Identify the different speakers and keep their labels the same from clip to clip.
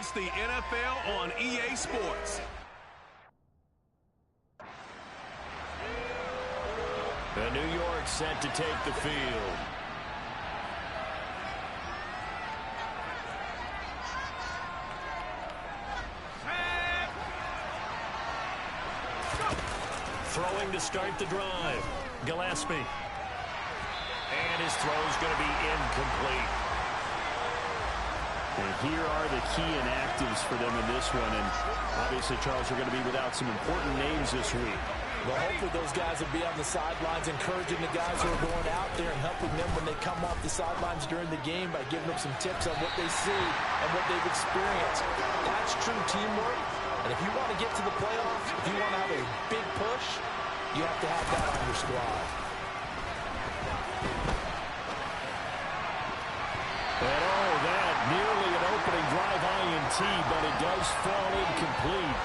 Speaker 1: It's the NFL on EA Sports.
Speaker 2: The New York set to take the field. Throwing to start the drive. Gillespie. And his throw is going to be incomplete.
Speaker 3: And here are the key inactives for them in this one. And obviously, Charles, are going to be without some important names this week.
Speaker 4: Well, hopefully those guys will be on the sidelines encouraging the guys who are going out there and helping them when they come off the sidelines during the game by giving them some tips on what they see and what they've experienced. That's true teamwork. And if you want to get to the playoffs, if you want to have a big push, you have to have that on your squad.
Speaker 2: And oh, that nearly an opening drive INT, but it does fall incomplete.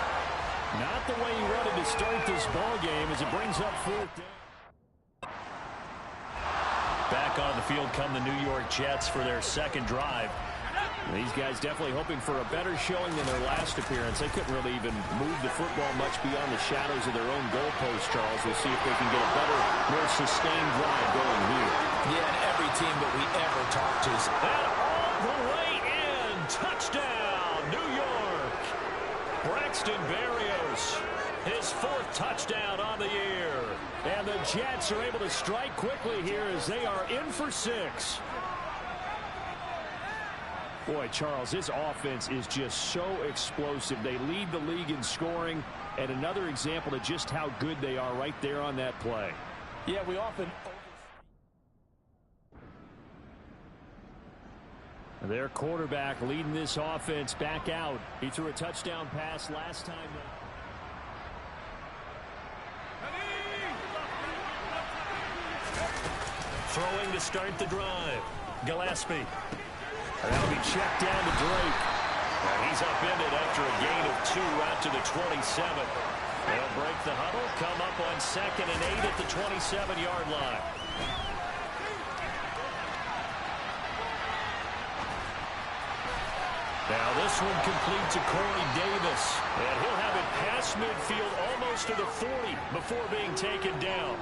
Speaker 2: Not the way he wanted to start this ball game as it brings up 4th down. Back on the field come the New York Jets for their second drive.
Speaker 3: These guys definitely hoping for a better showing than their last appearance. They couldn't really even move the football much beyond the shadows of their own goalpost, Charles. We'll see if they can get a better, more sustained drive going here.
Speaker 4: Yeah, and every team that we ever talk to.
Speaker 2: And all the way in. Touchdown, New York. Braxton Berrios, his 4th touchdown on the year. And the Jets are able to strike quickly here as they are in for 6.
Speaker 3: Boy, Charles, this offense is just so explosive. They lead the league in scoring, and another example of just how good they are right there on that play.
Speaker 4: Yeah, we often...
Speaker 3: Their quarterback leading this offense back out. He threw a touchdown pass last time.
Speaker 2: Throwing to start the drive. Gillespie. That'll be checked down to Drake. And he's upended after a gain of 2 out to the 27. They'll break the huddle, come up on 2nd and 8 at the 27-yard line. Now this one complete to Corey Davis. And he'll have it past midfield almost to the 40 before being taken down.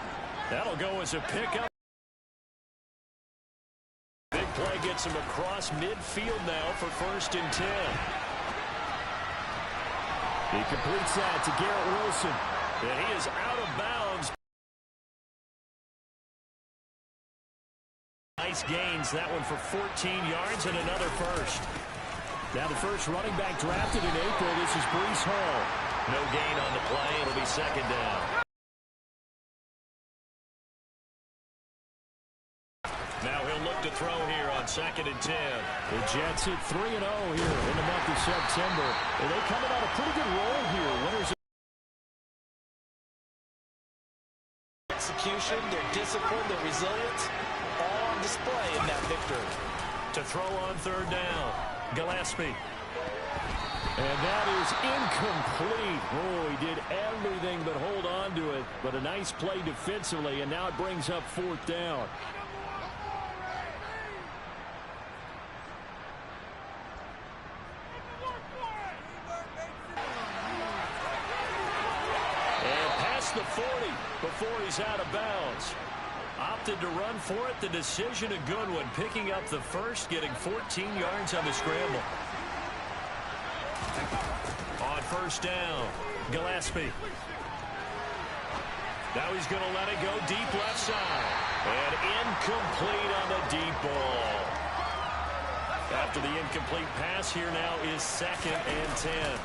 Speaker 2: That'll go as a pickup. Big play gets him across midfield now for 1st and 10.
Speaker 3: He completes that to Garrett Wilson.
Speaker 2: And he is out of bounds. Nice gains, that one for 14 yards and another first.
Speaker 3: Now the first running back drafted in April, this is Breece Hall.
Speaker 2: No gain on the play, it'll be 2nd down. Now he'll look to throw here on 2nd and 10.
Speaker 3: The Jets hit 3-0 here in the month of September. And they coming on a pretty good roll here. Winners
Speaker 4: execution, their discipline, their resilience, all on display in that victory.
Speaker 2: To throw on 3rd down, Gillespie.
Speaker 3: And that is incomplete. Oh, he did everything but hold on to it. But a nice play defensively, and now it brings up 4th down.
Speaker 2: The 40 before he's out of bounds. Opted to run for it. The decision a good one. Picking up the first, getting 14 yards on the scramble. On 1st down, Gillespie. Now he's going to let it go deep left side. And incomplete on the deep ball. After the incomplete pass, here now is 2nd and 10.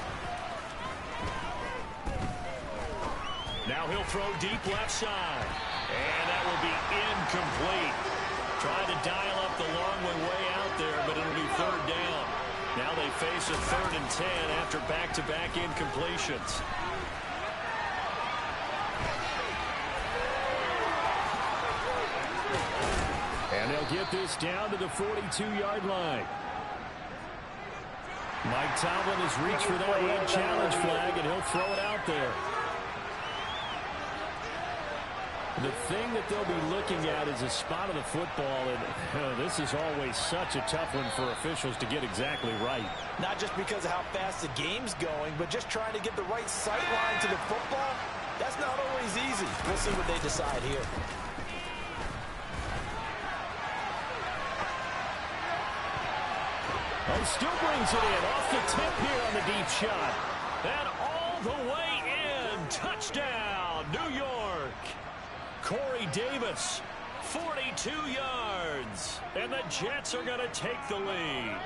Speaker 2: Now he'll throw deep left side. And that will be incomplete. Trying to dial up the long one way out there, but it'll be 3rd down. Now they face a 3rd and 10 after back-to-back incompletions.
Speaker 3: And they'll get this down to the 42-yard line. Mike Tomlin has reached for that red challenge flag, and he'll throw it out there. The thing that they'll be looking at is a spot of the football, and this is always such a tough one for officials to get exactly right.
Speaker 4: Not just because of how fast the game's going, but just trying to get the right sight line to the football. That's not always easy. We'll see what they decide here.
Speaker 3: And still brings it in off the tip here on the deep shot. And all the way in. Touchdown, New York. Corey Davis, 42 yards. And the Jets are going to take the lead.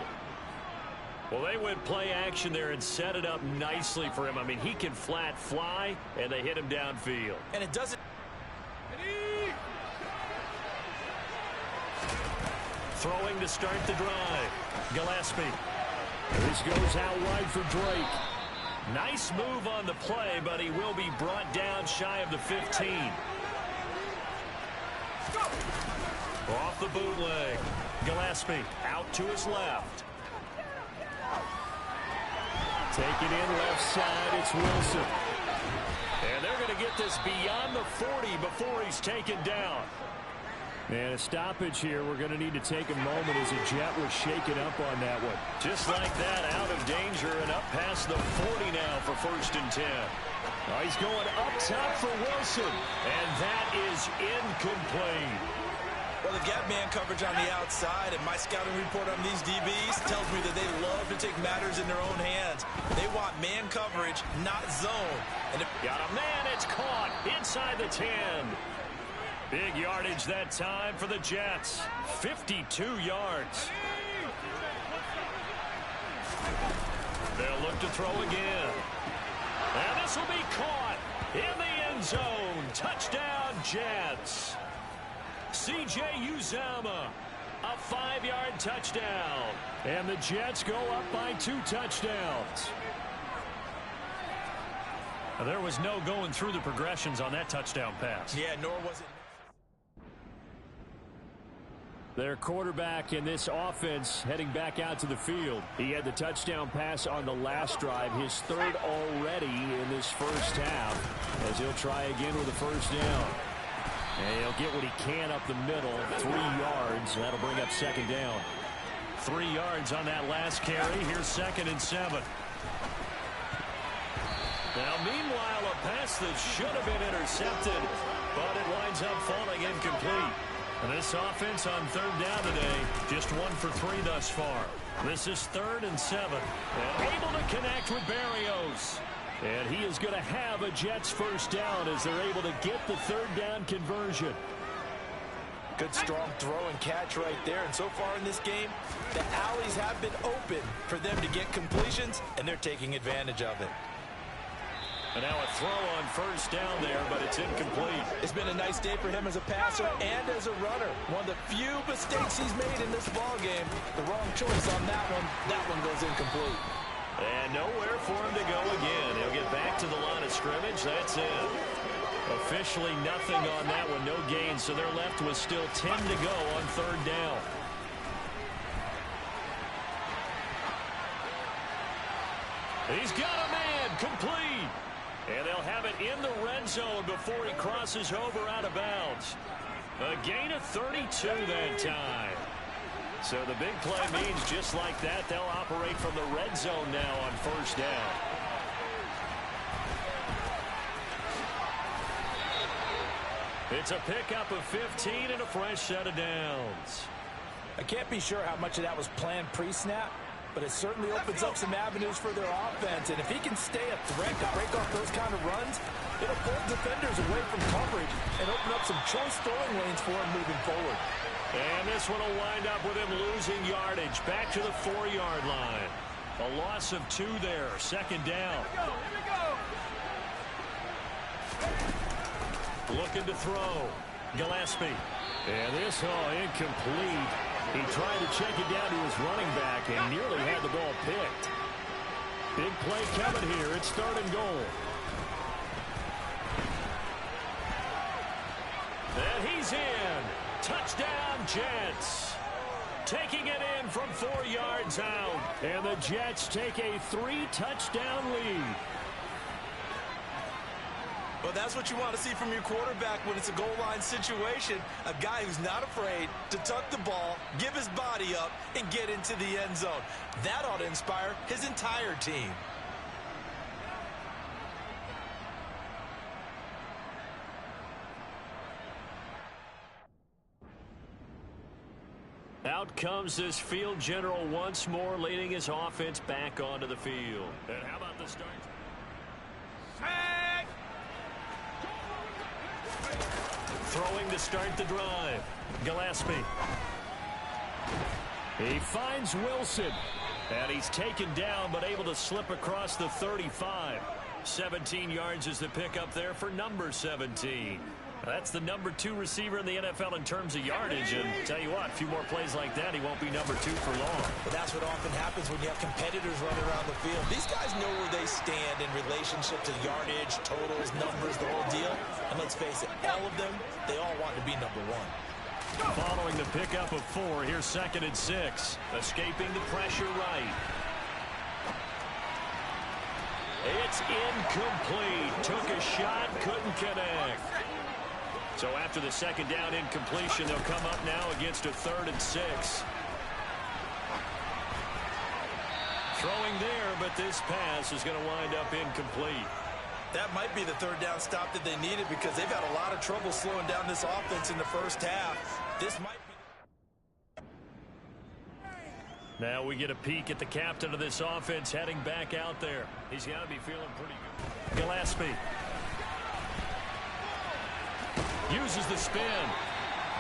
Speaker 3: Well, they went play action there and set it up nicely for him. I mean, he can flat fly, and they hit him downfield.
Speaker 4: And it doesn't...
Speaker 3: Throwing to start the drive. Gillespie. This goes out wide for Drake. Nice move on the play, but he will be brought down shy of the 15. Off the bootleg. Gillespie out to his left. Take it in left side. It's Wilson. And they're going to get this beyond the 40 before he's taken down. And a stoppage here. We're going to need to take a moment as a Jet was shaken up on that one. Just like that, out of danger and up past the 40 now for 1st and 10. Oh, he's going up top for Wilson. And that is incomplete.
Speaker 4: Well, they've got man coverage on the outside, and my scouting report on these DBs tells me that they love to take matters in their own hands. They want man coverage, not zone. And if
Speaker 3: got a man, it's caught inside the 10. Big yardage that time for the Jets. 52 yards. They'll look to throw again. And this will be caught in the end zone. Touchdown, Jets. C.J. Uzomah, a 5-yard touchdown. And the Jets go up by 2 touchdowns. Now, there was no going through the progressions on that touchdown pass.
Speaker 4: Yeah, nor was it.
Speaker 3: Their quarterback in this offense heading back out to the field. He had the touchdown pass on the last drive, his 3rd already in this first half, as he'll try again with a 1st down. And he'll get what he can up the middle, 3 yards. That'll bring up 2nd down. 3 yards on that last carry. Here's 2nd and 7. Now, meanwhile, a pass that should have been intercepted, but it winds up falling incomplete. And this offense on 3rd down today, just 1 for 3 thus far. This is 3rd and 7. And able to connect with Berrios. And he is going to have a Jets 1st down as they're able to get the 3rd down conversion.
Speaker 4: Good strong throw and catch right there. And so far in this game, the alleys have been open for them to get completions, and they're taking advantage of it.
Speaker 3: And now a throw on 1st down there, but it's incomplete.
Speaker 4: It's been a nice day for him as a passer and as a runner. One of the few mistakes he's made in this ballgame. The wrong choice on that one. That one goes incomplete.
Speaker 3: And nowhere for him to go again. He'll get back to the line of scrimmage. That's it. Officially nothing on that one. No gain, so they're left with still 10 to go on 3rd down. He's got a man. Complete. And they'll have it in the red zone before he crosses over out of bounds. A gain of 32 that time. So the big play means just like that, they'll operate from the red zone now on 1st down. It's a pickup of 15 and a fresh set of downs.
Speaker 4: I can't be sure how much of that was planned pre-snap, but it certainly opens up some avenues for their offense. And if he can stay a threat to break off those kind of runs, it'll pull defenders away from coverage and open up some choice throwing lanes for him moving forward.
Speaker 3: And this one will wind up with him losing yardage back to the 4-yard line. A loss of 2 there. 2nd down. Looking to throw. Gillespie. And this incomplete. He tried to check it down to his running back and nearly had the ball picked. Big play coming here. It's 3rd and goal. And he's in. Touchdown, Jets. Taking it in from 4 yards out. And the Jets take a 3-touchdown lead.
Speaker 4: Well, that's what you want to see from your quarterback when it's a goal line situation. A guy who's not afraid to tuck the ball, give his body up, and get into the end zone. That ought to inspire his entire team.
Speaker 3: Out comes this field general once more, leading his offense back onto the field. And how about the start? Throwing to start the drive. Gillespie. He finds Wilson. And he's taken down, but able to slip across the 35. 17 yards is the pickup there for number 17. That's the number 2 receiver in the NFL in terms of yardage. And tell you what, a few more plays like that, he won't be number 2 for long.
Speaker 4: But that's what often happens when you have competitors running around the field. These guys know where they stand in relationship to yardage, totals, numbers, the whole deal. And let's face it, all of them, they all want to be number 1.
Speaker 3: Following the pickup of 4, here's 2nd and 6. Escaping the pressure right. It's incomplete. Took a shot, couldn't connect. So after the 2nd down incompletion, they'll come up now against a 3rd and 6. Throwing there, but this pass is going to wind up incomplete.
Speaker 4: That might be the 3rd down stop that they needed because they've had a lot of trouble slowing down this offense in the first half. This might be...
Speaker 3: Now we get a peek at the captain of this offense heading back out there. He's got to be feeling pretty good. Gillespie. Uses the spin.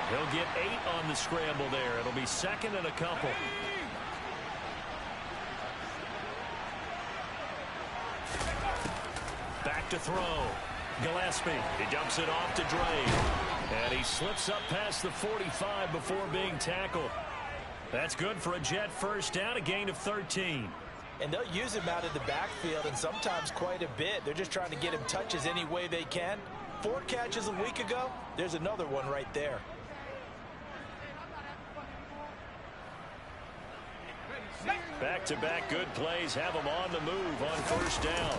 Speaker 3: He'll get 8 on the scramble there. It'll be 2nd and a couple. Back to throw. Gillespie. He dumps it off to Dre. And he slips up past the 45 before being tackled. That's good for a Jet first down, a gain of 13.
Speaker 4: And they'll use him out of the backfield, and sometimes quite a bit. They're just trying to get him touches any way they can. 4 catches a week ago, there's another one right there.
Speaker 3: Back-to-back good plays have him on the move on first down.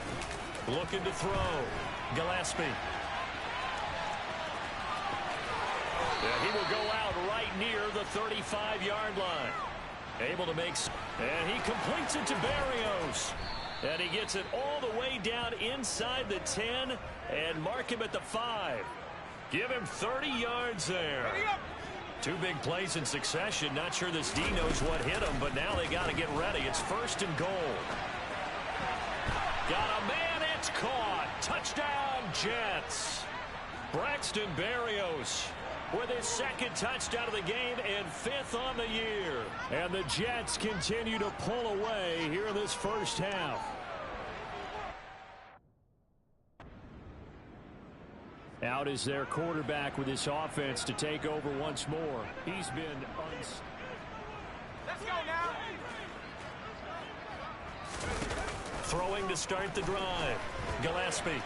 Speaker 3: Looking to throw. Gillespie. And he will go out right near the 35-yard line. Able to make... And he completes it to Berrios. And he gets it all the way down inside the 10 and mark him at the 5. Give him 30 yards there. 2 big plays in succession. Not sure this D knows what hit him, but now they got to get ready. It's 1st and goal. Got a man. It's caught. Touchdown, Jets. Braxton Berrios with his 2nd touchdown of the game and 5th on the year. And the Jets continue to pull away here in this first half. Out is their quarterback with his offense to take over once more. He's been
Speaker 1: Let's go now.
Speaker 3: Throwing to start the drive. Gillespie.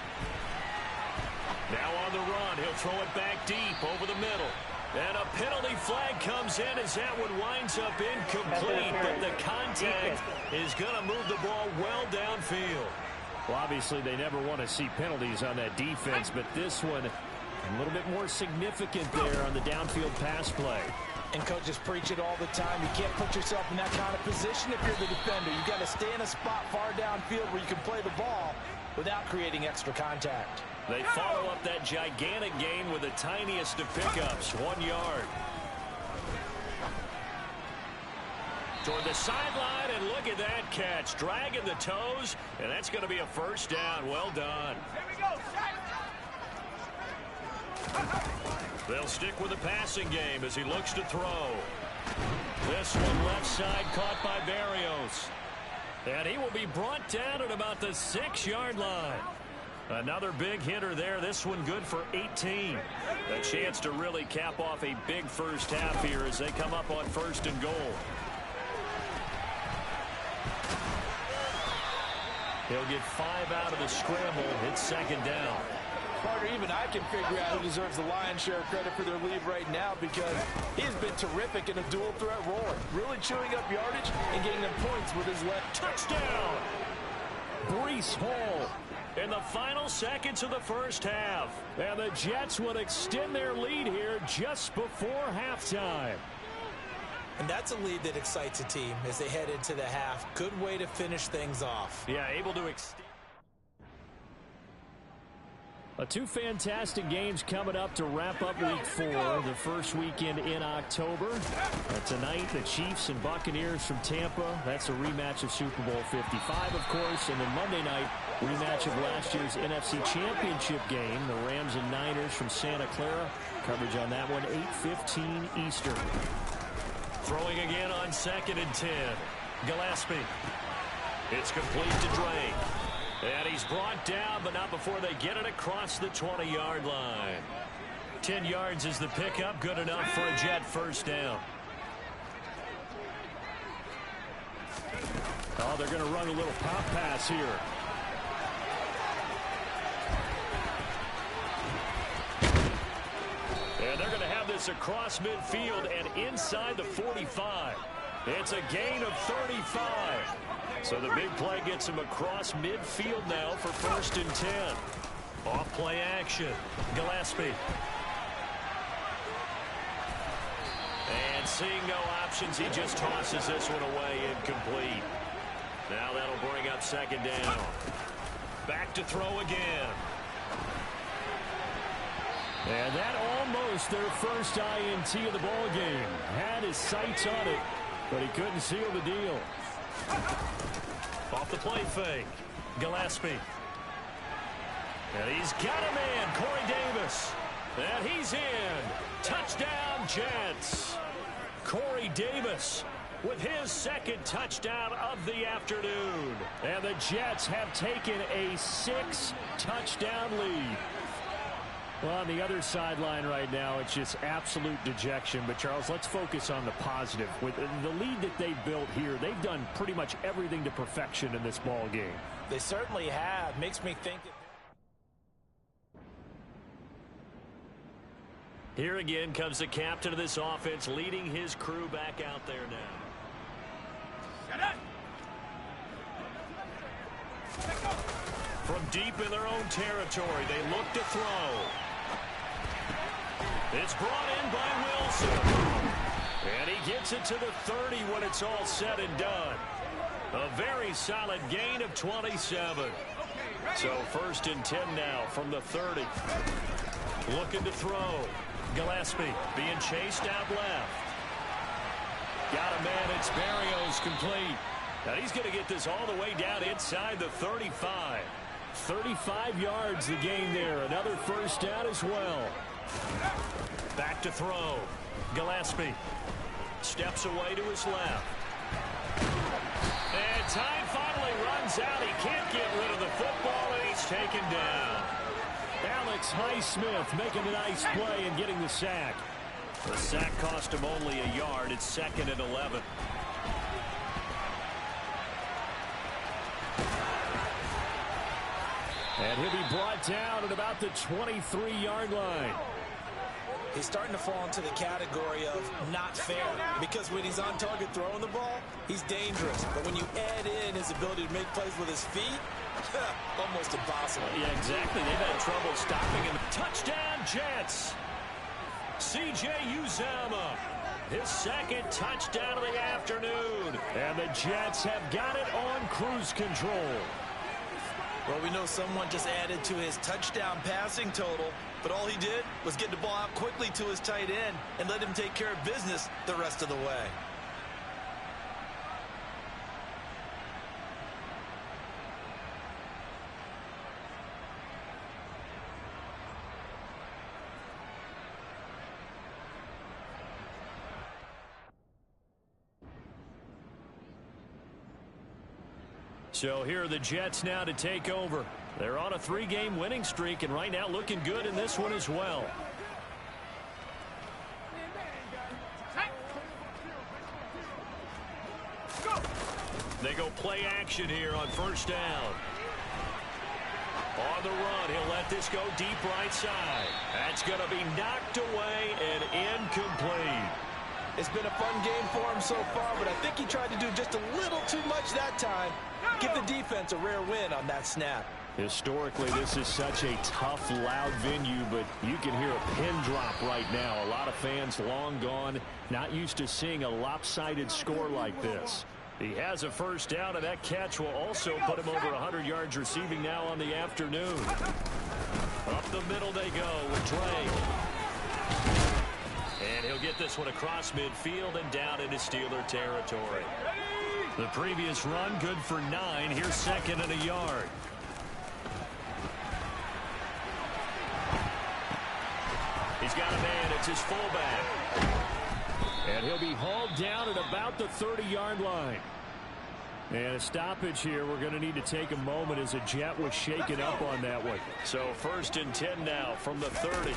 Speaker 3: Now on the run, he'll throw it back deep over the middle. And a penalty flag comes in as that one winds up incomplete, but the contact is going to move the ball well downfield. Well, obviously, they never want to see penalties on that defense, but this one a little bit more significant there on the downfield pass play.
Speaker 4: And coaches preach it all the time. You can't put yourself in that kind of position if you're the defender. You've got to stay in a spot far downfield where you can play the ball without creating extra contact.
Speaker 3: They follow up that gigantic gain with the tiniest of pickups, 1 yard. Toward the sideline, and look at that catch. Dragging the toes, and that's going to be a first down. Well done.
Speaker 1: Here we go.
Speaker 3: They'll stick with the passing game as he looks to throw. This one left side caught by Berrios. And he will be brought down at about the 6-yard line. Another big hitter there. This one good for 18. A chance to really cap off a big first half here as they come up on 1st and goal. He'll get 5 out of the scramble. It's 2nd down.
Speaker 4: Carter, even I can figure out who deserves the lion's share of credit for their lead right now because he's been terrific in a dual threat role. Really chewing up yardage and getting them points with his left.
Speaker 3: Touchdown! Breece Hall.
Speaker 2: in the final seconds of the first half.
Speaker 3: And the Jets would extend their lead here just before halftime.
Speaker 4: And that's a lead that excites a team as they head into the half. Good way to finish things off.
Speaker 2: Yeah, able to extend.
Speaker 3: Two fantastic games coming up to wrap up Week 4, the first weekend in October. Tonight, the Chiefs and Buccaneers from Tampa. That's a rematch of Super Bowl 55, of course. And then Monday night, rematch of last year's NFC Championship game, the Rams and Niners from Santa Clara. Coverage on that one, 8:15 Eastern.
Speaker 2: Throwing again on 2nd and 10. Gillespie. It's complete to Drake. And he's brought down, but not before they get it across the 20-yard line. 10 yards is the pickup, good enough for a Jet first down.
Speaker 3: Oh, they're going to run a little pop pass here.
Speaker 2: And they're going to have this across midfield and inside the 45. It's a gain of 35. So the big play gets him across midfield now for 1st and 10. Off play action. Gillespie. And seeing no options, he just tosses this one away incomplete. Now that'll bring up 2nd down. Back to throw again.
Speaker 3: And that almost their first INT of the ball game. Had his sights on it, but he couldn't seal the deal.
Speaker 2: Off the play fake. Gillespie. And he's got a man, Corey Davis. And he's in. Touchdown, Jets. Corey Davis with his 2nd touchdown of the afternoon.
Speaker 3: And the Jets have taken a 6-touchdown lead. Well, on the other sideline right now, it's just absolute dejection. But, Charles, let's focus on the positive. With the lead that they've built here, they've done pretty much everything to perfection in this ball game.
Speaker 4: They certainly have. Makes me think that...
Speaker 2: Here again comes the captain of this offense, leading his crew back out there now. From deep in their own territory, they look to throw. It's brought in by Wilson. And he gets it to the 30 when it's all said and done. A very solid gain of 27. So 1st and 10 now from the 30. Looking to throw. Gillespie being chased out left. Got a man. It's Barrios complete. Now he's going to get this all the way down inside the 35.
Speaker 3: 35 yards the gain there. Another first down as well.
Speaker 2: Back to throw. Gillespie steps away to his left. And time finally runs out. He can't get rid of the football, and he's taken down.
Speaker 3: Alex Highsmith making a nice play and getting the sack.
Speaker 2: The sack cost him only a yard. It's 2nd and 11.
Speaker 3: And he'll be brought down at about the 23-yard line.
Speaker 4: He's starting to fall into the category of not fair, because when he's on target throwing the ball, he's dangerous. But when you add in his ability to make plays with his feet, almost impossible.
Speaker 2: Yeah, exactly. They've had trouble stopping him. Touchdown, Jets. C.J. Uzomah, his 2nd touchdown of the afternoon.
Speaker 3: And the Jets have got it on cruise control.
Speaker 4: Well, we know someone just added to his touchdown passing total, but all he did was get the ball out quickly to his tight end and let him take care of business the rest of the way.
Speaker 2: So here are the Jets now to take over. They're on a 3-game winning streak, and right now looking good in this one as well. They go play action here on 1st down. On the run, he'll let this go deep right side. That's going to be knocked away and incomplete.
Speaker 4: It's been a fun game for him so far, but I think he tried to do just a little too much that time. Give the defense a rare win on that snap.
Speaker 3: Historically, this is such a tough, loud venue, but you can hear a pin drop right now. A lot of fans long gone, not used to seeing a lopsided score like this. He has a first down, and that catch will also put him over 100 yards receiving now on the afternoon. Up the middle they go with Drake. And he'll get this one across midfield and down into Steeler territory. The previous run good for 9. Here's second and a yard. He's got a man. It's his fullback. And he'll be hauled down at about the 30-yard line. And a stoppage here. We're going to need to take a moment as a jet was shaken up on that one. So first and 10 now from the 30.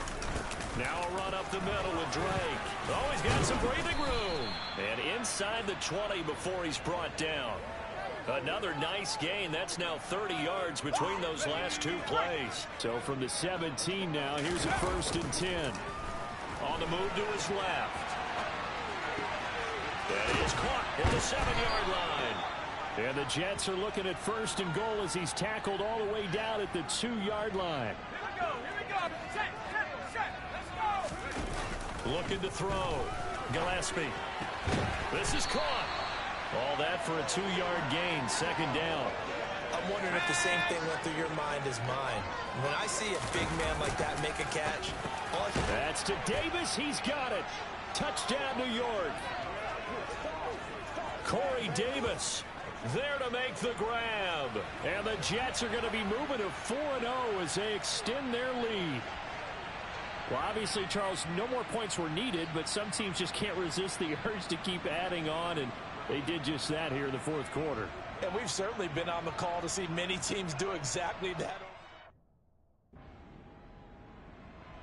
Speaker 3: Now a run up the middle with Drake. Oh, he's got some breathing room. And inside the 20 before he's brought down. Another nice gain. That's now 30 yards between those last two plays. So from the 17 now, here's a first and 10. On the move to his left. And he is caught at the 7-yard line. And the Jets are looking at first and goal as he's tackled all the way down at the 2-yard line.
Speaker 1: Here we go. Set. Let's go.
Speaker 2: Looking to throw. Gillespie. This is caught. All that for a 2-yard gain, second down.
Speaker 4: I'm wondering if the same thing went through your mind as mine. When I see a big man like that make a catch.
Speaker 3: That's to Davis. He's got it. Touchdown, New York. Corey Davis there to make the grab. And the Jets are going to be moving to 4-0 as they extend their lead. Well, obviously, Charles, no more points were needed, but some teams just can't resist the urge to keep adding on, and they did just that here in the fourth quarter.
Speaker 4: And we've certainly been on the call to see many teams do exactly that.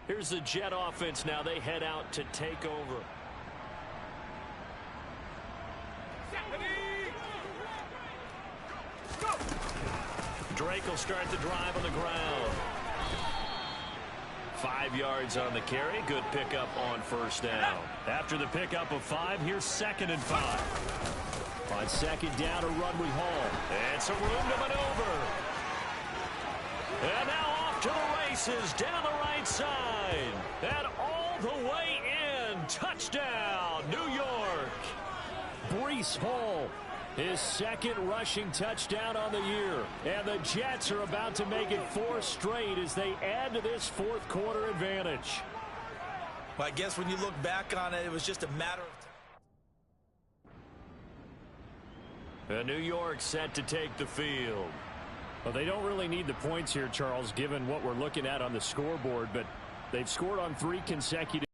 Speaker 2: Here's the Jet offense now. They head out to take over. Drake will start the drive on the ground. 5 yards on the carry. Good pickup on first down. After the pickup of 5, here's second and 5.
Speaker 3: On second down, a run with Hall.
Speaker 2: And some room to maneuver. And now off to the races down the right side. And all the way in. Touchdown, New York.
Speaker 3: Breece Hall, his second rushing touchdown on the year. And the Jets are about to make it 4 straight as they add to this fourth quarter advantage.
Speaker 4: Well, I guess when you look back on it, it was just a matter of
Speaker 2: New York set to take the field.
Speaker 3: Well, they don't really need the points here, Charles, given what we're looking at on the scoreboard, but they've scored on 3 consecutive.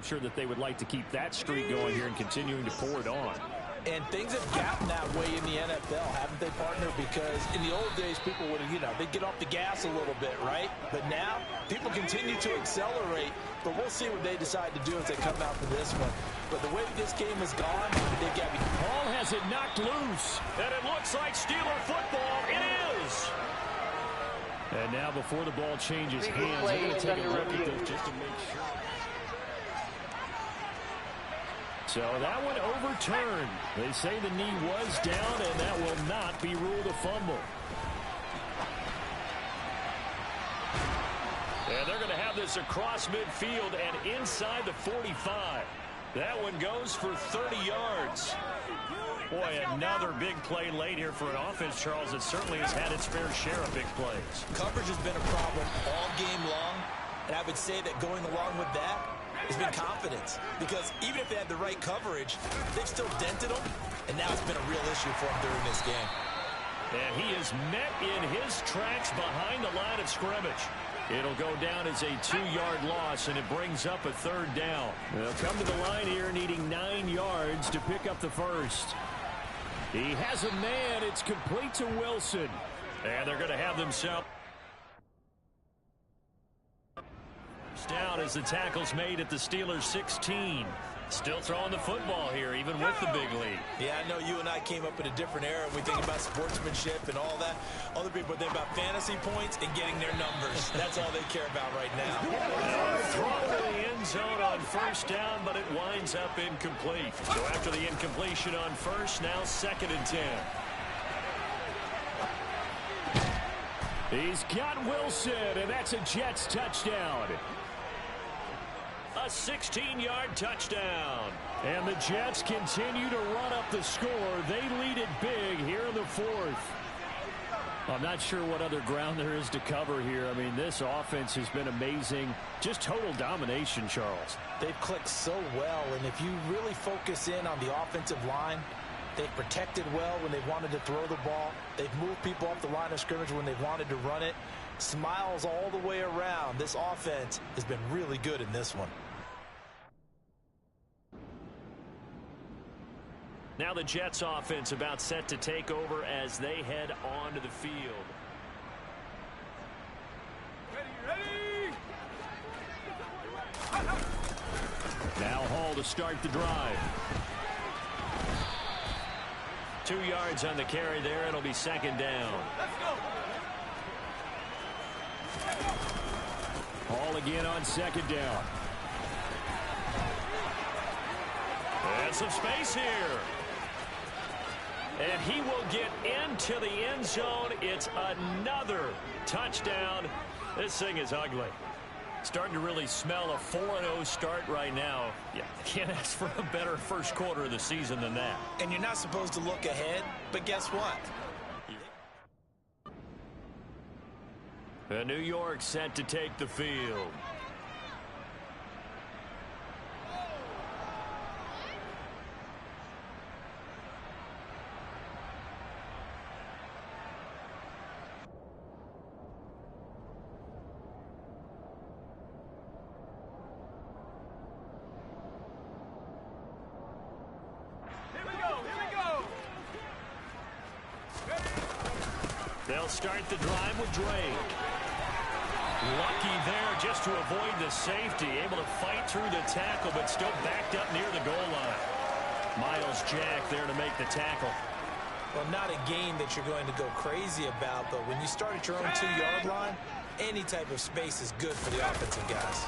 Speaker 3: sure that they would like to keep that streak going here and continuing to pour it on.
Speaker 4: And things have gotten that way in the NFL, haven't they, partner? Because in the old days, people would, they'd get off the gas a little bit, right? But now, people continue to accelerate. But we'll see what they decide to do as they come out for this one. But the way this game has gone, they've got to be...
Speaker 3: Ball has it knocked loose.
Speaker 2: And it looks like Steeler football. It is.
Speaker 3: And now before the ball changes hands, they're going to take a look at this just to make sure. So that one overturned. They say the knee was down, and that will not be ruled a fumble.
Speaker 2: And they're going to have this across midfield and inside the 45. That one goes for 30 yards. Boy, another big play late here for an offense, Charles, that certainly has had its fair share of big plays.
Speaker 4: Coverage has been a problem all game long, and I would say that going along with that has been confidence, because even if they had the right coverage, they've still dented them, and now it's been a real issue for them during this game.
Speaker 2: And he is met in his tracks behind the line of scrimmage.
Speaker 3: It'll go down as a 2-yard loss, and it brings up a third down. They'll come to the line here needing 9 yards to pick up the first. He has a man. It's complete to Wilson.
Speaker 2: And they're going to have themselves down as the tackle's made at the Steelers' 16. Still throwing the football here, even with the big lead.
Speaker 4: Yeah, I know you and I came up in a different era. We think about sportsmanship and all that. Other people think about fantasy points and getting their numbers. That's all they care about right now.
Speaker 2: Throw to the end zone on first down, but it winds up incomplete. So after the incompletion on first, now 2nd and 10.
Speaker 3: He's got Wilson, and that's a Jets touchdown.
Speaker 2: A 16-yard touchdown.
Speaker 3: And the Jets continue to run up the score. They lead it big here in the 4th. I'm not sure what other ground there is to cover here. I mean, this offense has been amazing. Just total domination, Charles.
Speaker 4: They've clicked so well, and if you really focus in on the offensive line, they've protected well when they've wanted to throw the ball. They've moved people off the line of scrimmage when they've wanted to run it. Smiles all the way around. This offense has been really good in this one.
Speaker 2: Now the Jets offense about set to take over as they head onto the field.
Speaker 1: Ready, ready!
Speaker 3: Now Hall to start the drive.
Speaker 2: 2 yards on the carry there. It'll be 2nd down.
Speaker 1: Let's go!
Speaker 3: Hall again on 2nd down.
Speaker 2: And some space here. And he will get into the end zone. It's another touchdown. This thing is ugly. Starting to really smell a 4-0 start right now. Yeah, can't ask for a better first quarter of the season than that.
Speaker 4: And you're not supposed to look ahead, but guess what?
Speaker 2: New York set to take the field. They'll start the drive with Drake. Lucky there just to avoid the safety. Able to fight through the tackle, but still backed up near the goal line. Miles Jack there to make the tackle.
Speaker 4: Well, not a game that you're going to go crazy about, but when you start at your own 2-yard line, any type of space is good for the offensive guys.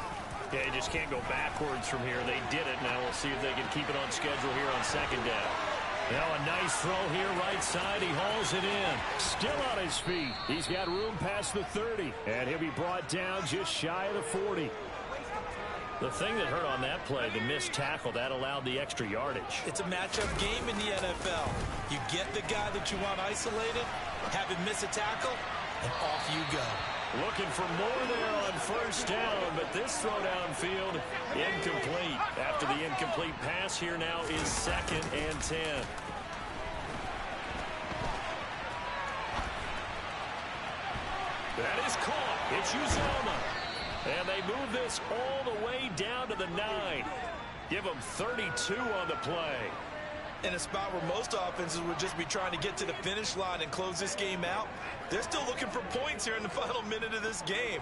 Speaker 2: Yeah, you just can't go backwards from here. They did it. Now we'll see if they can keep it on schedule here on 2nd down. Now a nice throw here right side. He hauls it in.
Speaker 3: Still on his feet. He's got room past the 30. And he'll be brought down just shy of the 40.
Speaker 2: The thing that hurt on that play, the missed tackle, that allowed the extra yardage.
Speaker 4: It's a matchup game in the NFL. You get the guy that you want isolated, have him miss a tackle, and off you go.
Speaker 2: Looking for more there on first down, but this throw downfield incomplete. After the incomplete pass, here now is 2nd and 10. That is caught. It's Uzomah. And they move this all the way down to the 9. Give them 32 on the play.
Speaker 4: In a spot where most offenses would just be trying to get to the finish line and close this game out, they're still looking for points here in the final minute of this game.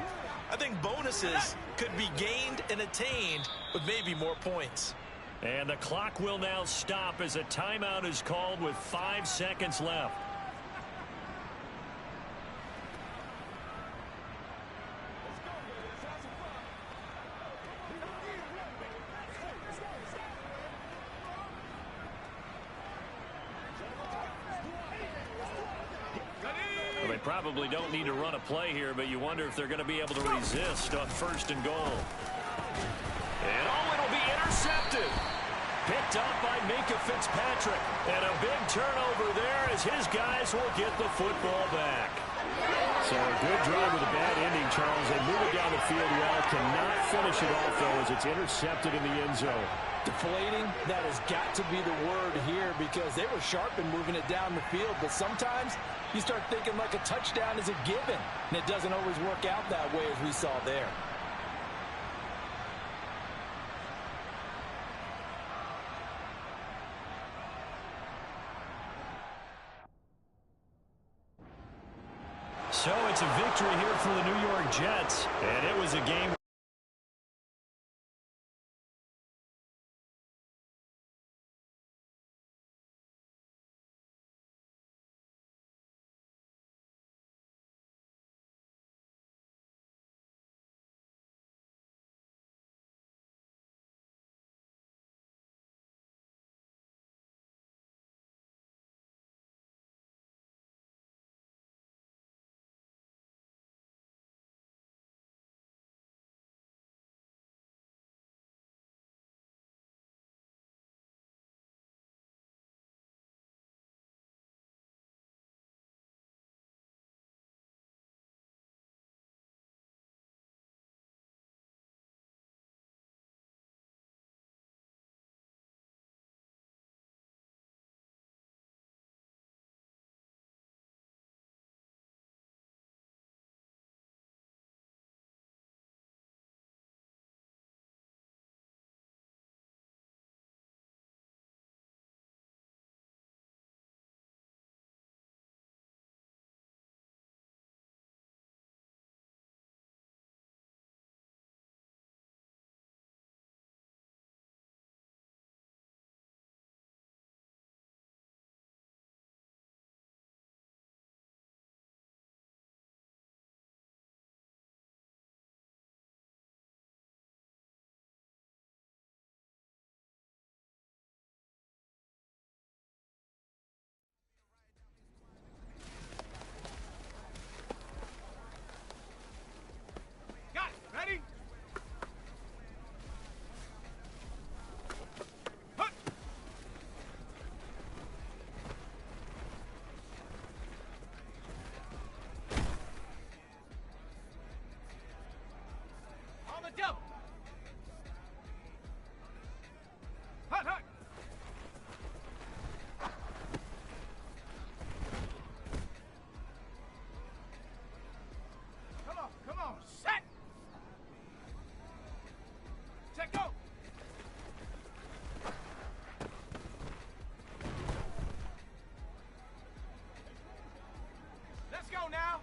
Speaker 4: I think bonuses could be gained and attained with maybe more points.
Speaker 2: And the clock will now stop as a timeout is called with 5 seconds left. Well, they probably don't need to run a play here, but you wonder if they're going to be able to resist on 1st and goal. And it'll be intercepted. Picked up by Minka Fitzpatrick. And a big turnover there as his guys will get the football back.
Speaker 3: So a good drive with a bad ending, Charles. They move it down the field well. Cannot finish it off, though, as it's intercepted in the end zone.
Speaker 4: Deflating, that has got to be the word here because they were sharp in moving it down the field. But sometimes you start thinking like a touchdown is a given. And it doesn't always work out that way as we saw there.
Speaker 2: So it's a victory here for the New York Jets. And it was a game.
Speaker 1: Got it. Ready? Hut. On the double. Hut, hut. Come on, set. Set, go. Let's go now.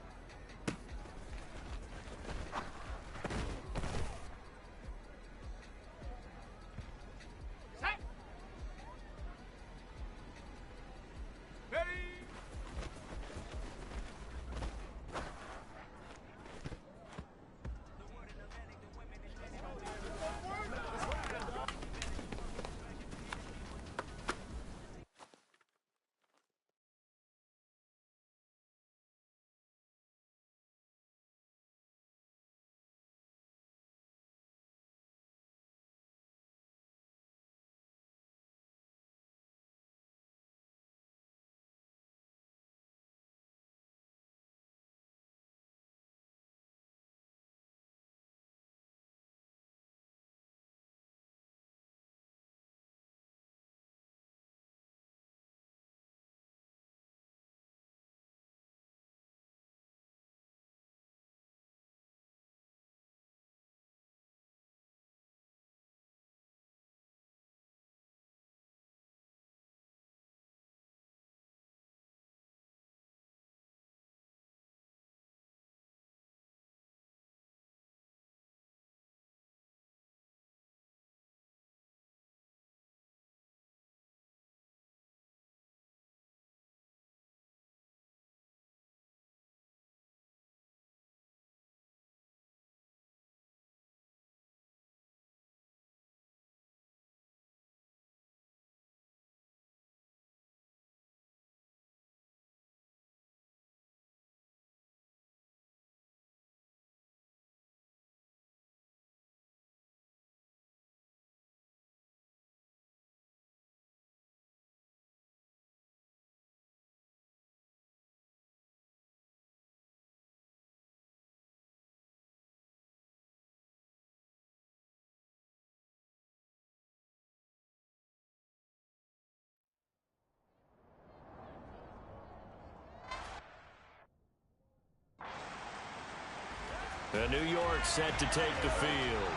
Speaker 2: New York set to take the field.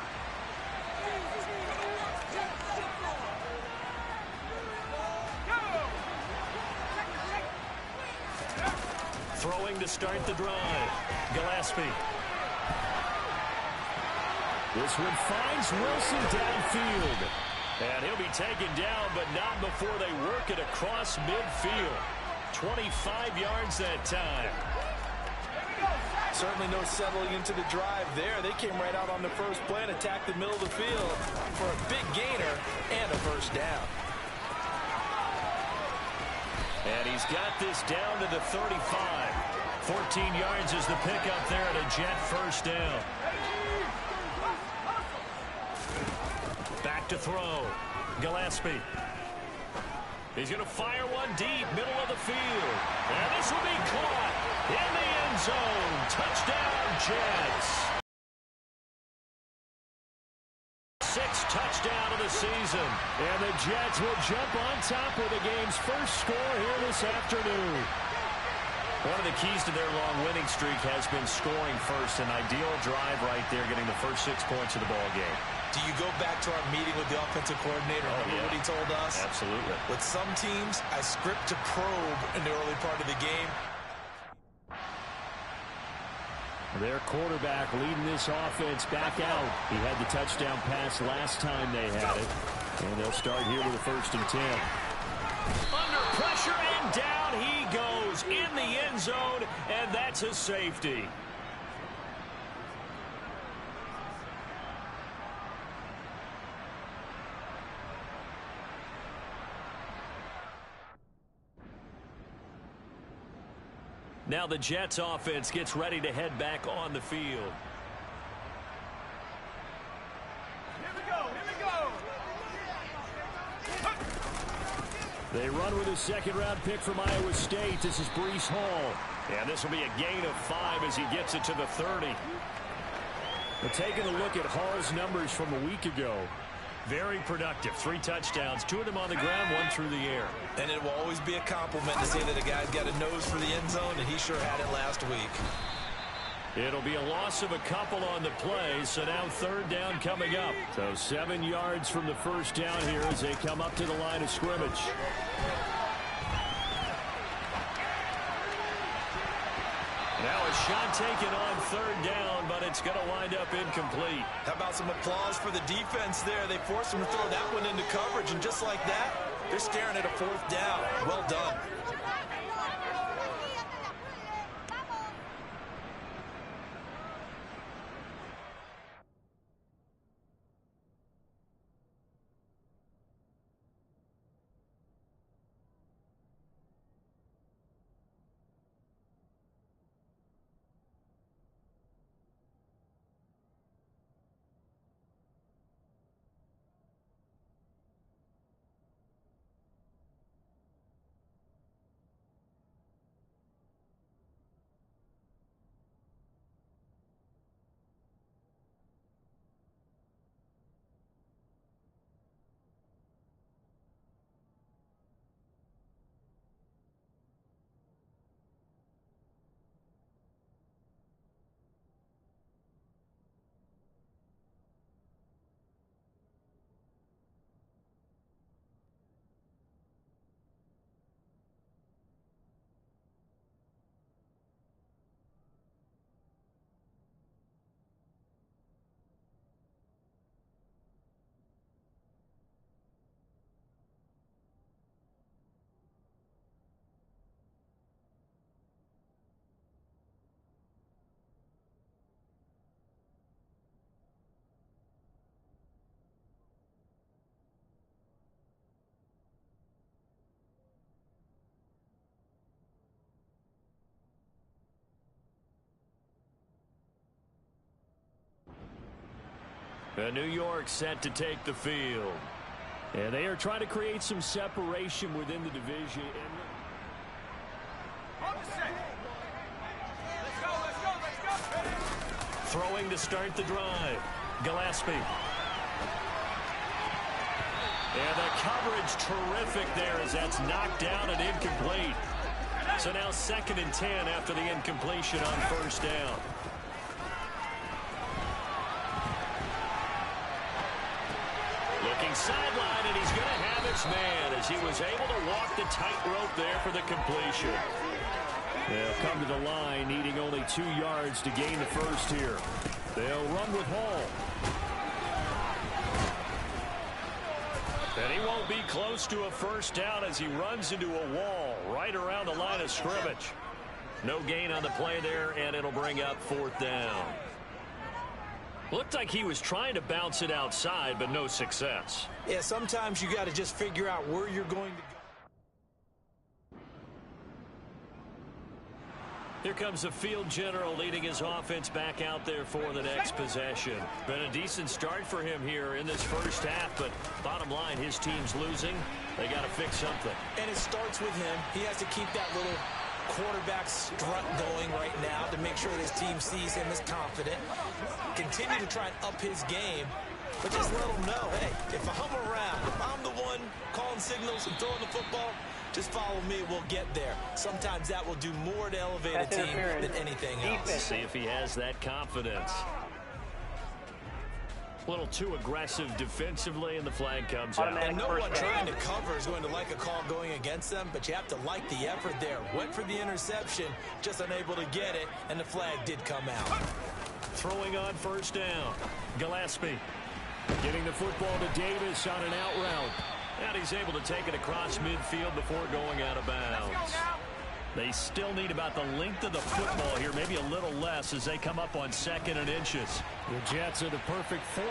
Speaker 2: Throwing to start the drive. Gillespie. This one finds Wilson downfield. And he'll be taken down, but not before they work it across midfield. 25 yards that time.
Speaker 4: Certainly no settling into the drive there. They came right out on the first play and attacked the middle of the field for a big gainer and a first down.
Speaker 2: And he's got this down to the 35. 14 yards is the pickup there at a Jet first down. Back to throw. Gillespie. He's going to fire one deep, middle of the field. And this will be caught in the end zone. Touchdown, Jets. 6th touchdown of the season. And the Jets will jump on top of the game's first score here this afternoon. One of the keys to their long winning streak has been scoring first. An ideal drive right there, getting the first 6 points of the ball game.
Speaker 4: Do you go back to our meeting with the offensive coordinator? Remember what he told us?
Speaker 2: Absolutely.
Speaker 4: With some teams, I script to probe in the early part of the game.
Speaker 3: Their quarterback leading this offense back out. He had the touchdown pass last time they had it. And they'll start here with a 1st and 10.
Speaker 2: Under pressure and down he goes in the end zone, and that's a safety. Now the Jets offense gets ready to head back on the field.
Speaker 1: Here we go, here we go.
Speaker 3: They run with a 2nd-round pick from Iowa State. This is Breece Hall.
Speaker 2: And this will be a gain of 5 as he gets it to the 30.
Speaker 3: But taking a look at Hall's numbers from a week ago.
Speaker 2: Very productive. 3 touchdowns, 2 of them on the ground, 1 through the air.
Speaker 4: And it will always be a compliment to say that a guy's got a nose for the end zone, and he sure had it last week.
Speaker 2: It'll be a loss of a couple on the play, so now 3rd down coming up.
Speaker 3: So 7 yards from the first down here as they come up to the line of scrimmage.
Speaker 2: Now a shot taken on 3rd down, but it's going to wind up incomplete.
Speaker 4: How about some applause for the defense there? They forced him to throw that one into coverage, and just like that, they're staring at a 4th down. Well done.
Speaker 2: New York set to take the field.
Speaker 3: And they are trying to create some separation within the division.
Speaker 1: On the set. Let's go, let's go, let's go.
Speaker 2: Throwing to start the drive. Gillespie. And the coverage terrific there as that's knocked down and incomplete. So now 2nd and 10 after the incompletion on 1st down. sideline, and he's going to have his man as he was able to walk the tightrope there for the completion.
Speaker 3: They'll come to the line, needing only 2 yards to gain the first here. They'll run with Hall.
Speaker 2: And he won't be close to a first down as he runs into a wall right around the line of scrimmage. No gain on the play there, and it'll bring up 4th down. Looked like he was trying to bounce it outside, but no success.
Speaker 4: Yeah, sometimes you got to just figure out where you're going to go.
Speaker 2: Here comes the field general leading his offense back out there for the next possession. Been a decent start for him here in this first half, but bottom line, his team's losing. They got to fix something.
Speaker 4: And it starts with him. He has to keep that little quarterback strut going right now to make sure his team sees him as confident. Continue to try and up his game, but just let him know, hey, if I'm around, if I'm the one calling signals and throwing the football, just follow me, we'll get there. Sometimes that will do more to elevate a team than anything else.
Speaker 2: See if he has that confidence. A little too aggressive defensively, and the flag comes out.
Speaker 4: And no one trying to cover is going to like a call going against them, but you have to like the effort there. Went for the interception, just unable to get it, and the flag did come out.
Speaker 2: Throwing on first down.
Speaker 3: Gillespie getting the football to Davis on an out route.
Speaker 2: And he's able to take it across midfield before going out of bounds. They still need about the length of the football here, maybe a little less as they come up on 2nd and inches.
Speaker 3: The Jets are the perfect 4-0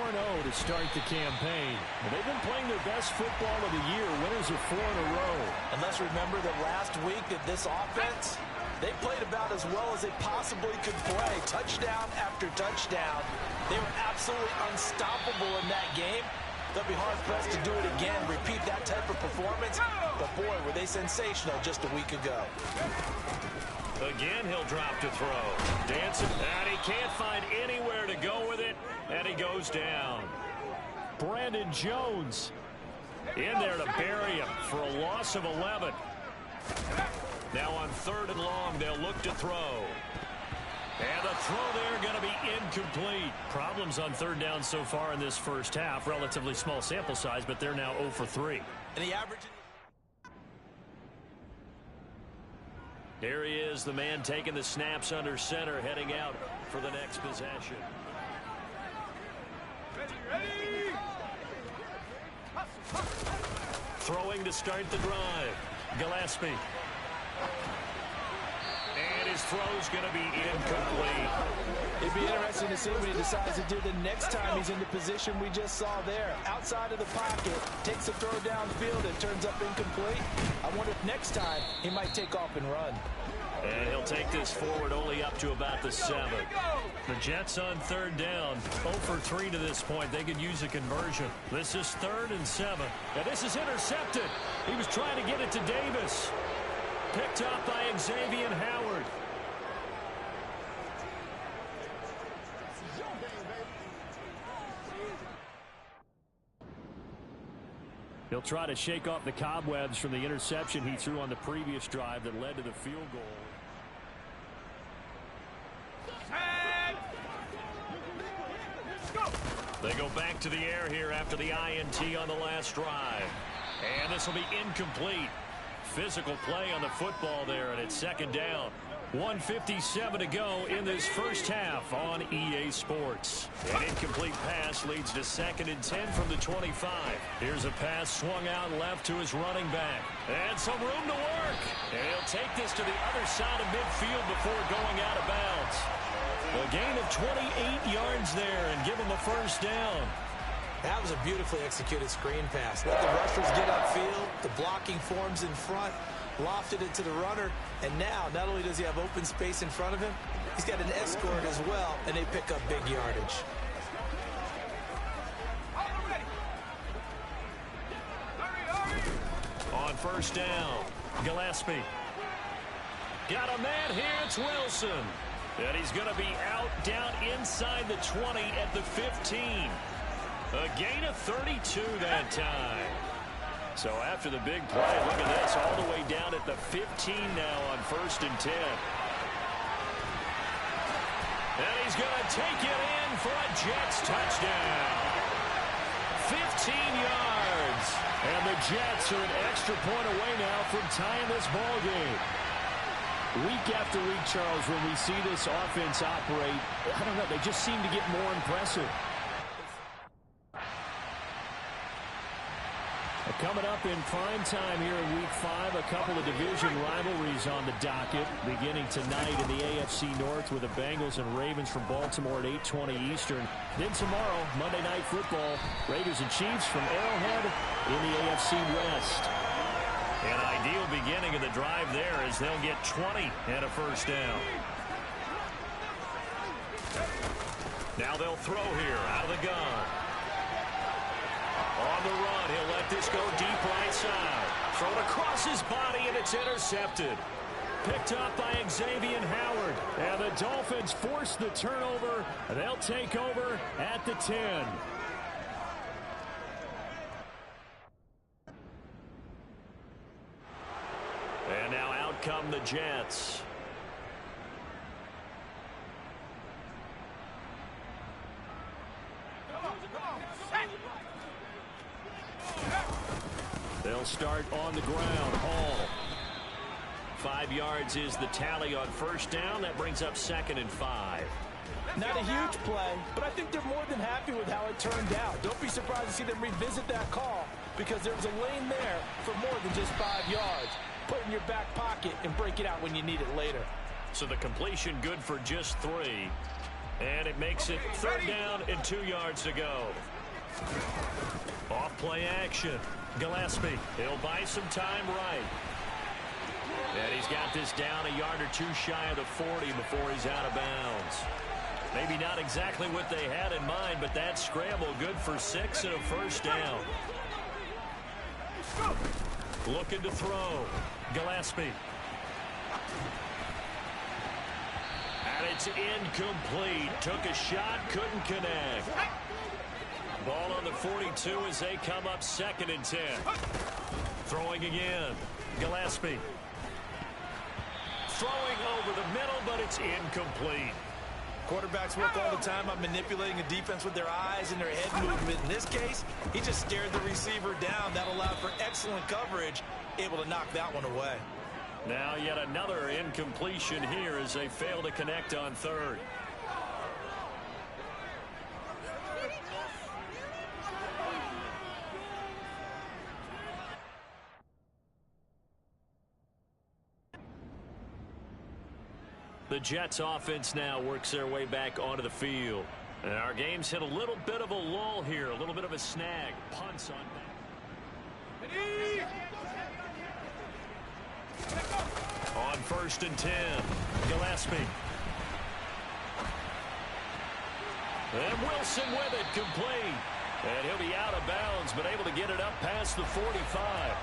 Speaker 3: to start the campaign. They've been playing their best football of the year, winners of 4 in a row.
Speaker 4: And let's remember that last week that this offense, they played about as well as they possibly could play. Touchdown after touchdown. They were absolutely unstoppable in that game. They'll be hard-pressed to do it again, repeat that type of performance. But, boy, were they sensational just a week ago.
Speaker 2: Again, he'll drop to throw. Dancing, and he can't find anywhere to go with it, and he goes down.
Speaker 3: Brandon Jones
Speaker 2: in there to bury him for a loss of 11. Now on 3rd and long, they'll look to throw. And the throw there going to be incomplete. Problems on 3rd down so far in this first half. Relatively small sample size, but they're now 0 for 3.
Speaker 4: And the average...
Speaker 2: Here he is, the man taking the snaps under center, heading out for the next possession.
Speaker 1: Ready.
Speaker 2: Throwing to start the drive. Gillespie. And his throw's going to be incomplete.
Speaker 4: It'd be interesting to see what he decides to do the next time he's in the position we just saw there. Outside of the pocket, takes a throw downfield, and turns up incomplete. I wonder if next time he might take off and run.
Speaker 2: And he'll take this forward only up to about the 7. The Jets on 3rd down, 0 for 3 to this point. They could use a conversion. This is 3rd and 7. And this is intercepted. He was trying to get it to Davis. Picked up by Xavier Howard.
Speaker 3: He'll try to shake off the cobwebs from the interception he threw on the previous drive that led to the field goal.
Speaker 2: They go back to the air here after the INT on the last drive. And this will be incomplete. Physical play on the football there, and it's 2nd down. 1:57 to go in this first half on EA Sports. An incomplete pass leads to 2nd and 10 from the 25. Here's a pass swung out left to his running back. And some room to work. And he'll take this to the other side of midfield before going out of bounds. A gain of 28 yards there and give him a first down.
Speaker 4: That was a beautifully executed screen pass. Let the rushers get upfield. The blocking forms in front. Lofted it to the runner. And now, not only does he have open space in front of him, he's got an escort as well, and they pick up big yardage.
Speaker 2: On first down, Gillespie. Got a man here, it's Wilson. And he's going to be out down inside the 20 at the 15. A gain of 32 that time. So after the big play, look at this, all the way down at the 15 now on 1st and 10. And he's going to take it in for a Jets touchdown. 15 yards. And the Jets are an extra point away now from tying this ball game.
Speaker 3: Week after week, Charles, when we see this offense operate, I don't know, they just seem to get more impressive. Coming up in prime time here in Week 5, a couple of division rivalries on the docket, beginning tonight in the AFC North with the Bengals and Ravens from Baltimore at 8:20 Eastern. Then tomorrow, Monday Night Football, Raiders and Chiefs from Arrowhead in the AFC West.
Speaker 2: An ideal beginning of the drive there as they'll get 20 and a first down. Now they'll throw here out of the gun. On the run, he'll let this go deep right side. Thrown across his body, and it's intercepted. Picked up by Xavier Howard. And the Dolphins force the turnover. They'll take over at the 10. And now out come the Jets. They'll start on the ground. Hall. 5 yards is the tally on first down. That brings up 2nd and 5.
Speaker 4: Not a huge play, but I think they're more than happy with how it turned out. Don't be surprised to see them revisit that call because there was a lane there for more than just 5 yards. Put it in your back pocket and break it out when you need it later.
Speaker 2: So the completion good for just 3. And it makes it 3rd down and 2 yards to go. Off play action. Gillespie, he'll buy some time right. And he's got this down a yard or 2 shy of the 40 before he's out of bounds. Maybe not exactly what they had in mind, but that scramble good for 6 and a first down. Looking to throw. Gillespie. And it's incomplete. Took a shot, couldn't connect. Ball on the 42 as they come up 2nd and 10. Throwing again. Gillespie. Throwing over the middle, but it's incomplete.
Speaker 4: Quarterbacks work all the time on manipulating a defense with their eyes and their head movement. In this case, he just stared the receiver down. That allowed for excellent coverage, able to knock that one away.
Speaker 2: Now yet another incompletion here as they fail to connect on 3rd. The Jets offense now works their way back onto the field. And our game's hit a little bit of a lull here, a little bit of a snag. Punts on back. On 1st and 10, Gillespie. And Wilson with it, complete. And he'll be out of bounds, but able to get it up past the 45.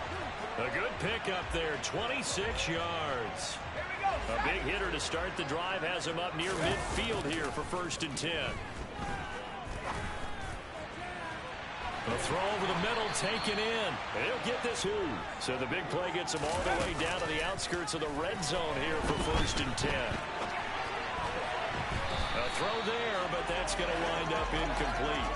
Speaker 2: A good pickup there, 26 yards. A big hitter to start the drive has him up near midfield here for 1st and 10. A throw over the middle, taken in. And he'll get this 2. So the big play gets him all the way down to the outskirts of the red zone here for 1st and 10. A throw there, but that's going to wind up incomplete.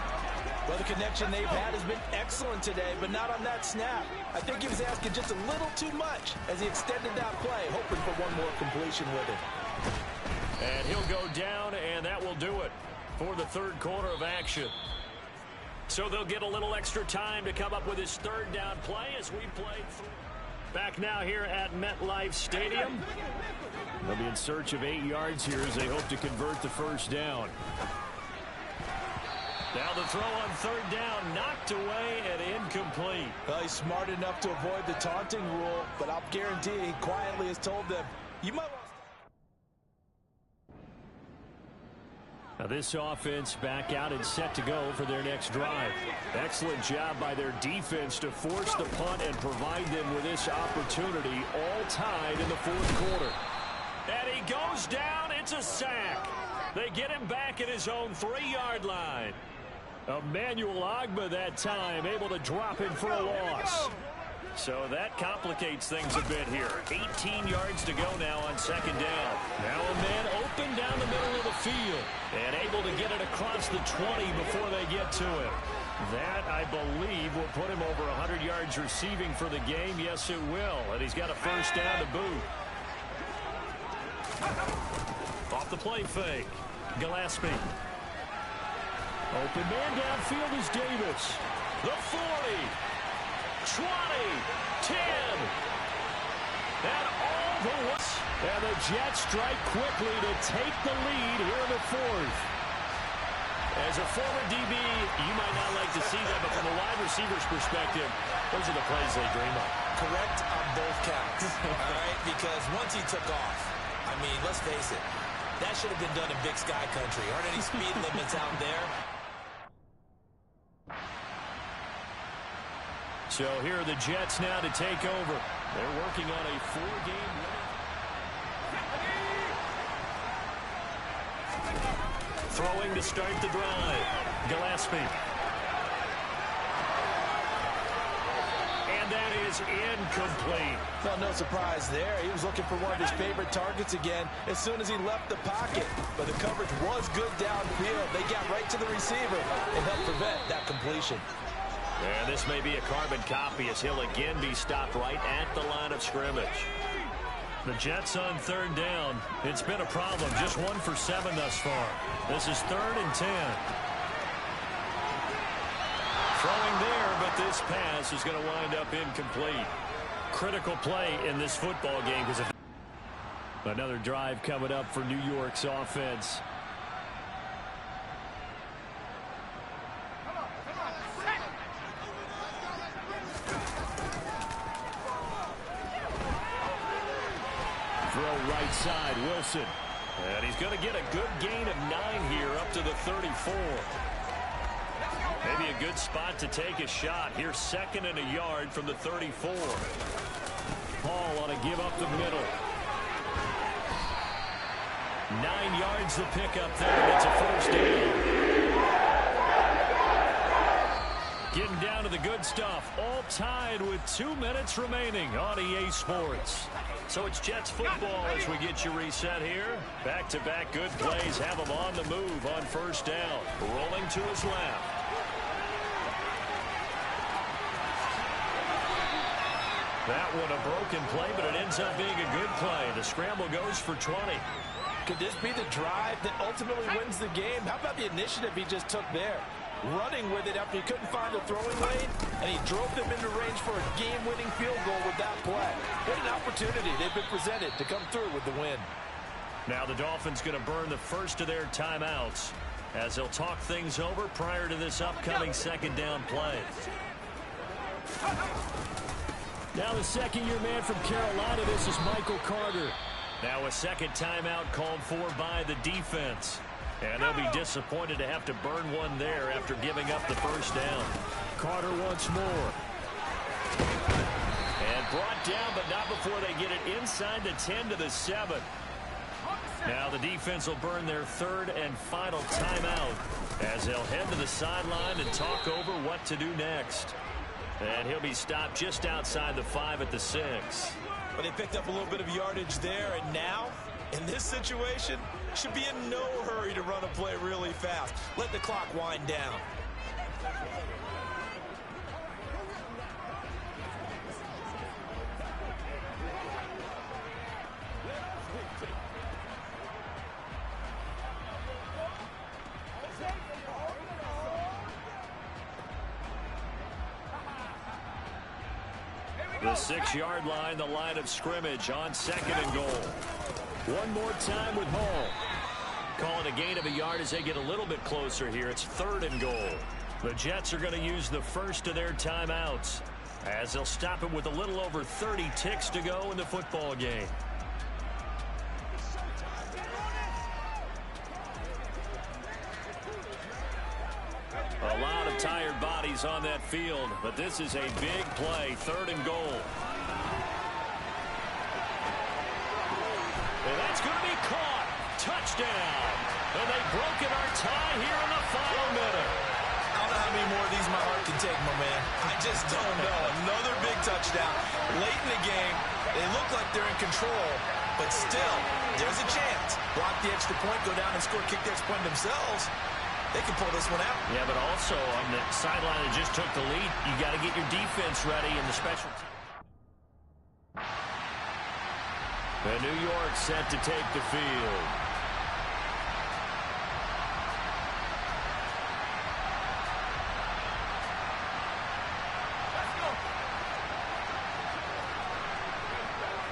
Speaker 4: Well, the connection they've had has been excellent today, but not on that snap. I think he was asking just a little too much as he extended that play, hoping for one more completion with it.
Speaker 2: And he'll go down, and that will do it for the 3rd quarter of action. So they'll get a little extra time to come up with his 3rd down play as we play through. Back now here at MetLife Stadium.
Speaker 3: They'll be in search of 8 yards here as they hope to convert the first down.
Speaker 2: Now the throw on 3rd down, knocked away and incomplete.
Speaker 4: Well, he's smart enough to avoid the taunting rule, but I'll guarantee he quietly has told them, you might want to...
Speaker 3: Now this offense back out and set to go for their next drive. Excellent job by their defense to force the punt and provide them with this opportunity, all tied in the 4th quarter.
Speaker 2: And he goes down, it's a sack. They get him back at his own 3-yard line.
Speaker 3: Emmanuel Ogbah that time able to drop him for a loss.
Speaker 2: So that complicates things a bit here. 18 yards to go now on 2nd down.
Speaker 3: Now a man open down the middle of the field.
Speaker 2: And able to get it across the 20 before they get to it. That, I believe, will put him over 100 yards receiving for the game. Yes, it will. And he's got a first down to boot. Off the play fake. Gillespie. Open man downfield is Davis. The 40. 20. 10. And all the way. And the Jets strike quickly to take the lead here in the fourth. As a former DB, you might not like to see that, but from a wide receiver's perspective, those are the plays they dream of.
Speaker 4: Correct on both counts, all right? Because once he took off, I mean, let's face it, that should have been done in Big Sky Country. Aren't any speed limits out there?
Speaker 2: So here are the Jets now to take over. They're working on a 4-game winning. Throwing to start the drive. Gillespie. And that is incomplete.
Speaker 4: Well, no surprise there. He was looking for one of his favorite targets again as soon as he left the pocket. But the coverage was good downfield. They got right to the receiver and helped prevent that completion.
Speaker 2: And this may be a carbon copy as he'll again be stopped right at the line of scrimmage. The Jets on third down. It's been a problem. Just 1 for 7 thus far. This is 3rd and 10. Throwing there, but this pass is going to wind up incomplete. Critical play in this football game. Another drive coming up for New York's offense. Throw right side, Wilson. And he's going to get a good gain of 9 here up to the 34. Maybe a good spot to take a shot. Here's 2nd and a yard from the 34. Paul on a give up the middle. 9 yards to pick up there. It's a first down. Getting down to the good stuff. All tied with 2 minutes remaining on EA Sports. So it's Jets football as we get you reset here. Back-to-back good plays have him on the move on first down. Rolling to his left. That one a broken play, but it ends up being a good play. The scramble goes for 20.
Speaker 4: Could this be the drive that ultimately wins the game? How about the initiative he just took there? Running with it after he couldn't find a throwing lane, and he drove them into range for a game-winning field goal with that play. What an opportunity they've been presented to come through with the win.
Speaker 2: Now the Dolphins going to burn the first of their timeouts as they'll talk things over prior to this upcoming 2nd down play. Now the second-year man from Carolina, this is Michael Carter. Now a second timeout called for by the defense. And they'll be disappointed to have to burn one there after giving up the first down. Carter once more. And brought down, but not before they get it inside the 10 to the 7. Now the defense will burn their 3rd and final timeout as they'll head to the sideline and talk over what to do next. And he'll be stopped just outside the 5 at the 6.
Speaker 4: But they picked up a little bit of yardage there, and now, in this situation, should be in no hurry to run a play really fast. Let the clock wind down.
Speaker 2: The 6-yard line, the line of scrimmage on 2nd and goal. One more time with Hall. Calling a gain of a yard as they get a little bit closer here. It's 3rd and goal. The Jets are going to use the first of their timeouts as they'll stop it with a little over 30 ticks to go in the football game. A lot of tired bodies on that field, but this is a big play, 3rd and goal. And that's going to be caught. Touchdown. And they've broken our tie here in the final minute.
Speaker 4: I don't know how many more of these my heart can take, my man. I just don't know. Another big touchdown. Late in the game, they look like they're in control, but still, there's a chance. Block the extra point, go down and score, kick the extra point themselves. they can pull this one out.
Speaker 2: Yeah, but also on the sideline that just took the lead, you got to get your defense ready in the special team. And New York set to take the field.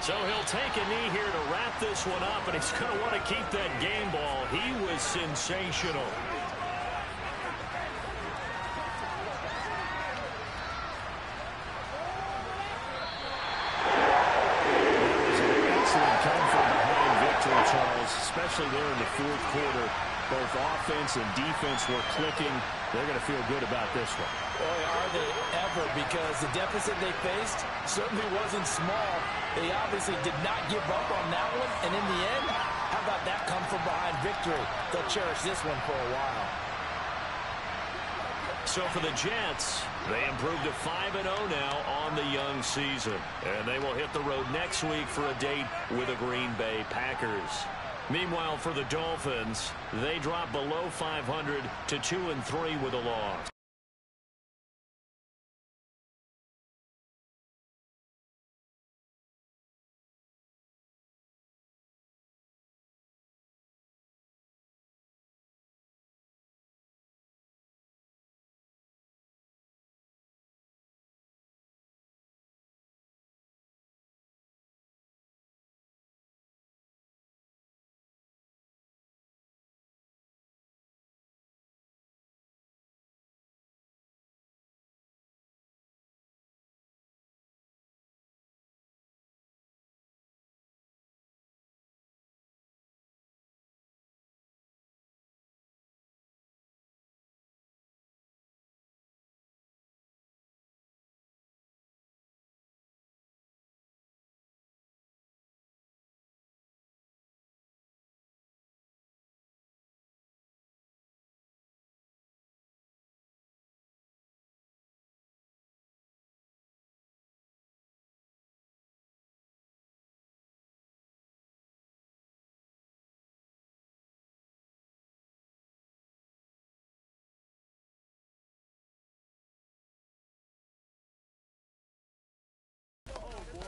Speaker 2: So he'll take a knee here to wrap this one up, and he's going to want to keep that game ball. He was sensational. That was an excellent come-from-behind victory, Charles, especially there in the fourth quarter. Both offense and defense were clicking. They're going to feel good about this one.
Speaker 4: Boy, are they ever, because the deficit they faced certainly wasn't small. They obviously did not give up on that one, and in the end, how about that come-from-behind victory? They'll cherish this one for a while.
Speaker 2: So for the Jets, they improved to 5-0 now on the young season. And they will hit the road next week for a date with the Green Bay Packers. Meanwhile, for the Dolphins, they drop below 500 to 2-3 with a loss.